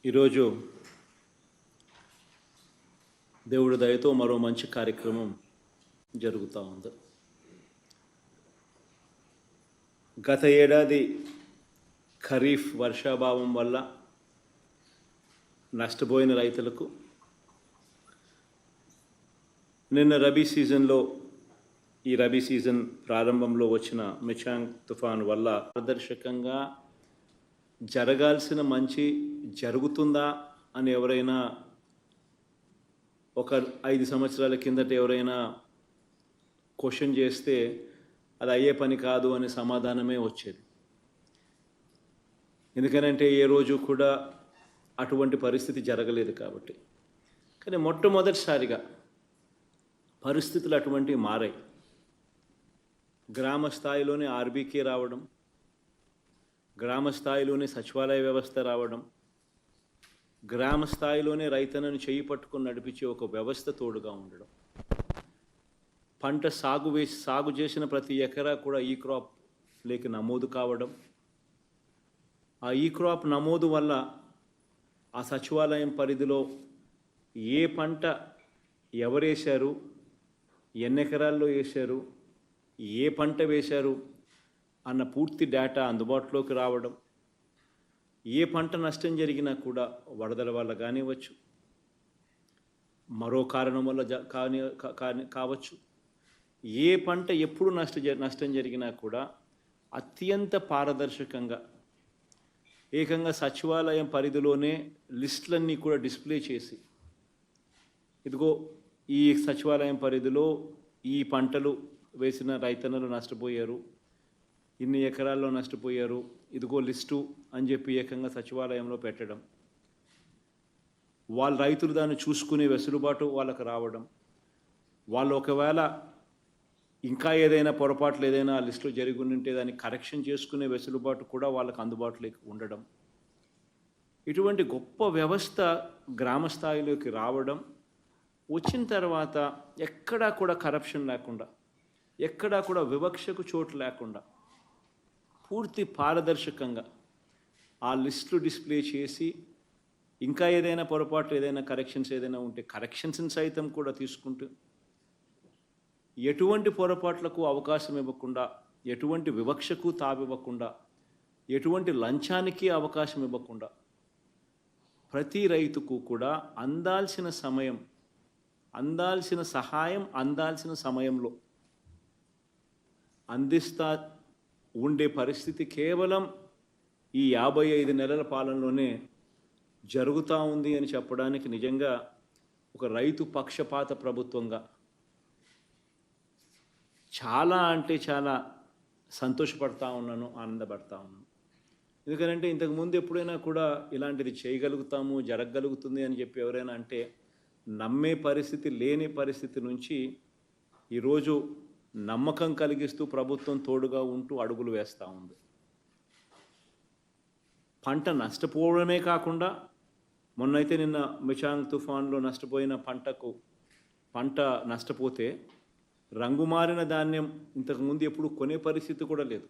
ఈరోజు దేవుడి దయతో మరో మంచి కార్యక్రమం జరుగుతూ ఉంది. గత ఏడాది ఖరీఫ్ వర్షాభావం వల్ల నష్టపోయిన రైతులకు నిన్న రబీ సీజన్లో ఈ రబీ సీజన్ ప్రారంభంలో వచ్చిన మిచాంగ్ తుఫాన్ వల్ల పారదర్శకంగా జరగాల్సిన మంచి జరుగుతుందా అని ఎవరైనా ఒక 5 సంవత్సరాల కిందట ఎవరైనా క్వశ్చన్ చేస్తే అది అయ్యే పని కాదు అనే సమాధానమే వచ్చేది. ఎందుకనంటే ఏ రోజు కూడా అటువంటి పరిస్థితి జరగలేదు కాబట్టి. కానీ మొట్టమొదటిసారిగా పరిస్థితులు అటువంటివి మారాయి. గ్రామ స్థాయిలోనే ఆర్బీకే రావడం, గ్రామ స్థాయిలోనే సచివాలయ వ్యవస్థ రావడం, గ్రామ స్థాయిలోనే రైతన్నను చేయి పట్టుకొని నడిపించే ఒక వ్యవస్థ తోడుగా ఉండడం, పంట సాగు చేసిన ప్రతి ఎకరా కూడా ఈ క్రాప్ లేక నమోదు కావడం, ఆ ఈ క్రాప్ నమోదు వల్ల ఆ సచివాలయం పరిధిలో ఏ పంట ఎవరేశారు, ఎన్ని ఎకరాల్లో వేశారు, ఏ పంట వేశారు అన్న పూర్తి డేటా అందుబాటులోకి రావడం, ఏ పంట నష్టం జరిగినా కూడా వరదల వల్ల కానివ్వచ్చు, మరో కారణం వల్ల కావచ్చు, ఏ పంట ఎప్పుడు నష్టం జరిగినా కూడా అత్యంత పారదర్శకంగా ఏకంగా సచివాలయం పరిధిలోనే లిస్టులన్నీ కూడా డిస్ప్లే చేసి, ఇదిగో ఈ సచివాలయం పరిధిలో ఈ పంటలు వేసిన రైతన్నలు నష్టపోయారు, ఇన్ని ఎకరాల్లో నష్టపోయారు, ఇదిగో లిస్టు అని చెప్పి ఏకంగా సచివాలయంలో పెట్టడం, వాళ్ళ రైతులు దాన్ని చూసుకునే వెసులుబాటు వాళ్ళకు రావడం, వాళ్ళు ఒకవేళ ఇంకా ఏదైనా పొరపాట్లు ఏదైనా ఆ లిస్టులో జరిగి ఉంటే దాన్ని కరెక్షన్ చేసుకునే వెసులుబాటు కూడా వాళ్ళకు అందుబాటులోకి ఉండడం, ఇటువంటి గొప్ప వ్యవస్థ గ్రామ స్థాయిలోకి రావడం, వచ్చిన తర్వాత ఎక్కడా కూడా కరప్షన్ లేకుండా, ఎక్కడా కూడా వివక్షకు చోటు లేకుండా పూర్తి పారదర్శకంగా ఆ లిస్టులు డిస్ప్లే చేసి, ఇంకా ఏదైనా పొరపాటు ఏదైనా కరెక్షన్స్ ఏదైనా ఉంటే కరెక్షన్స్ని సైతం కూడా తీసుకుంటూ, ఎటువంటి పొరపాట్లకు అవకాశం ఇవ్వకుండా, ఎటువంటి వివక్షకు తావివ్వకుండా, ఎటువంటి లంచానికి అవకాశం ఇవ్వకుండా ప్రతి రైతుకు కూడా అందాల్సిన సమయం, అందాల్సిన సహాయం అందాల్సిన సమయంలో అందిస్తా ఉండే పరిస్థితి కేవలం ఈ 55 నెలల పాలనలోనే జరుగుతూ ఉంది అని చెప్పడానికి నిజంగా ఒక రైతు పక్షపాత ప్రభుత్వంగా చాలా అంటే చాలా సంతోషపడతా ఉన్నాను, ఆనందపడతా ఉన్నాను. ఎందుకంటే ఇంతకుముందు ఎప్పుడైనా కూడా ఇలాంటిది చేయగలుగుతాము, జరగగలుగుతుంది అని చెప్పి ఎవరైనా అంటే నమ్మే పరిస్థితి లేని పరిస్థితి నుంచి ఈరోజు నమ్మకం కలిగిస్తూ ప్రభుత్వం తోడుగా ఉంటూ అడుగులు వేస్తూ ఉంది. పంట నష్టపోవడమే కాకుండా మొన్నైతే నిన్న మిచాంగ్ తుఫాన్లో నష్టపోయిన పంట నష్టపోతే రంగుమారిన ధాన్యం ఇంతకుముందు ఎప్పుడు కొనే పరిస్థితి కూడా లేదు.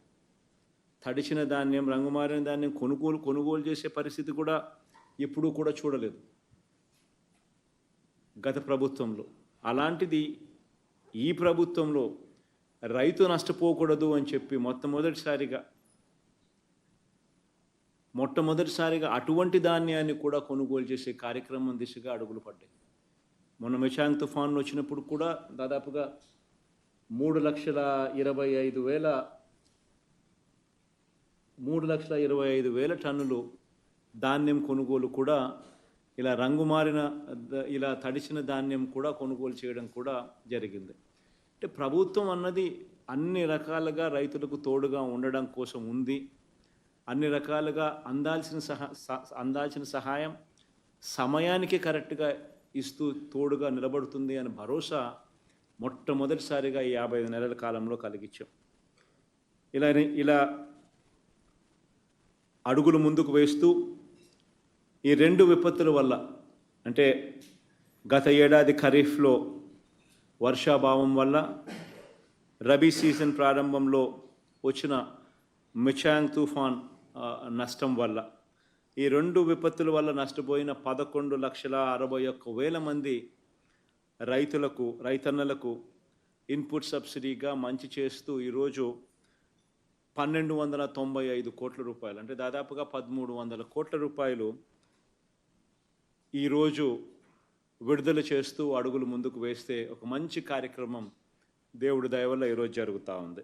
తడిచిన ధాన్యం, రంగుమారిన ధాన్యం కొనుగోలు చేసే పరిస్థితి కూడా ఎప్పుడూ కూడా చూడలేదు గత ప్రభుత్వంలో. అలాంటిది ఈ ప్రభుత్వంలో రైతు నష్టపోకూడదు అని చెప్పి మొట్టమొదటిసారిగా అటువంటి ధాన్యాన్ని కూడా కొనుగోలు చేసే కార్యక్రమం దిశగా అడుగులు పడ్డాయి. మొన్న మిచాంగ్ తుఫాన్లు వచ్చినప్పుడు కూడా దాదాపుగా 3,25,000 టన్నులు ధాన్యం కొనుగోలు కూడా ఇలా ఇలా తడిసిన ధాన్యం కూడా కొనుగోలు చేయడం కూడా జరిగింది. అంటే ప్రభుత్వం అన్నది అన్ని రకాలుగా రైతులకు తోడుగా ఉండడం కోసం ఉంది. అన్ని రకాలుగా అందాల్సిన సహాయం సమయానికి కరెక్ట్గా ఇస్తూ తోడుగా నిలబడుతుంది అని భరోసా మొట్టమొదటిసారిగా ఈ 55 నెలల కాలంలో కలిగించాం. ఇలా అడుగులు ముందుకు వేస్తూ ఈ 2 విపత్తుల వల్ల, అంటే గత ఏడాది ఖరీఫ్లో వర్షాభావం వల్ల, రబీ సీజన్ ప్రారంభంలో వచ్చిన మిచాంగ్ తుఫాన్ నష్టం వల్ల ఈ 2 విపత్తుల వల్ల నష్టపోయిన 11,61,000 మంది రైతన్నలకు ఇన్పుట్ సబ్సిడీగా మంచి చేస్తూ ఈరోజు 1,295 కోట్ల రూపాయలు, అంటే దాదాపుగా 1,300 కోట్ల రూపాయలు ఈరోజు విడుదల చేస్తూ అడుగులు ముందుకు వేస్తే ఒక మంచి కార్యక్రమం దేవుడి దయ వల్ల ఈరోజు జరుగుతూ ఉంది.